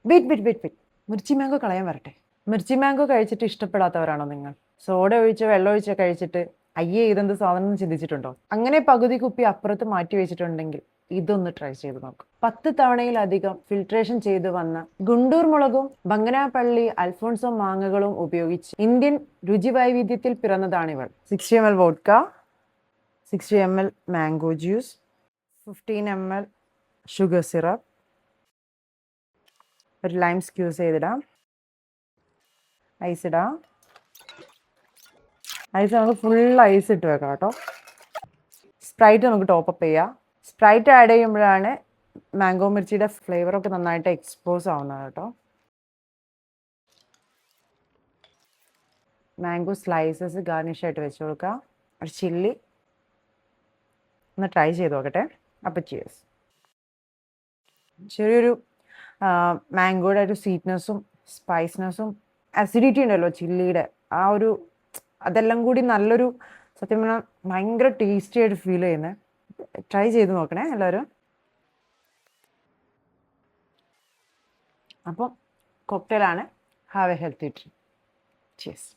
Wait. Mirchi mango കളയാൻ വരട്ടെ. Mirchi mango കഴിച്ചിട്ട് ഇഷ്ടപ്പെടാത്തവരാണോ നിങ്ങൾ? സോഡ ഒഴിച്ചോ വെള്ളം ഒഴിച്ചോ കഴിച്ചിട്ട് അയ്യേ ഇതെന്ത് സാധനം എന്ന് ചിന്തിച്ചിട്ടുണ്ടോ? അങ്ങനെ പകുതി കുപ്പി അപ്പുറത്ത് മാറ്റി വെച്ചിട്ടുണ്ടെങ്കിൽ ഇതൊന്ന് ട്രൈ ചെയ്ത് നോക്കും. 10 തവണയിലധികം ഫിൽട്രേഷൻ ചെയ്ത് വന്ന ഗുണ്ടൂർ മുളകും ബംഗനാപ്പള്ളി അൽഫോൺസോ മാങ്ങകളും ഉപയോഗിച്ച് ഇന്ത്യൻ രുചി വൈവിധ്യത്തിൽ പിറന്നതാണിവൾ. 60 ml vodka, 60 ml mango juice, 15 ml sugar syrup, ഒരു ലൈം സ്ക്യൂസ് ചെയ്തിടാം, ഐസ് ഇടാം. ഐസ് നമുക്ക് ഫുൾ ഐസ് ഇട്ട് വെക്കാം കേട്ടോ. സ്പ്രൈറ്റ് നമുക്ക് ടോപ്പപ്പ് ചെയ്യാം. സ്പ്രൈറ്റ് ആഡ് ചെയ്യുമ്പോഴാണ് മാംഗോ മിർച്ചിയുടെ ഫ്ലേവറൊക്കെ നന്നായിട്ട് എക്സ്പോസ് ആവുന്നത് കേട്ടോ. മാംഗോ സ്ലൈസസ് ഗാർണിഷ് ആയിട്ട് വെച്ച് കൊടുക്കുക. ഒരു ചില്ലി ഒന്ന് ട്രൈ ചെയ്ത് നോക്കട്ടെ. അപ്പം ചിയേഴ്സ്. ചെറിയൊരു മാംഗോയുടെ ഒരു സ്വീറ്റ്നെസ്സും സ്പൈസ്നെസ്സും അസിഡിറ്റി ഉണ്ടല്ലോ ചില്ലിയുടെ, ആ ഒരു അതെല്ലാം കൂടി നല്ലൊരു സത്യം പറഞ്ഞാൽ ഭയങ്കര ടേസ്റ്റി ആയിട്ട് ഫീൽ ചെയ്യുന്നത്. ട്രൈ ചെയ്ത് നോക്കണേ എല്ലാവരും. അപ്പം കോക്ടെയിലാണ്. Have a healthy drink. Cheers.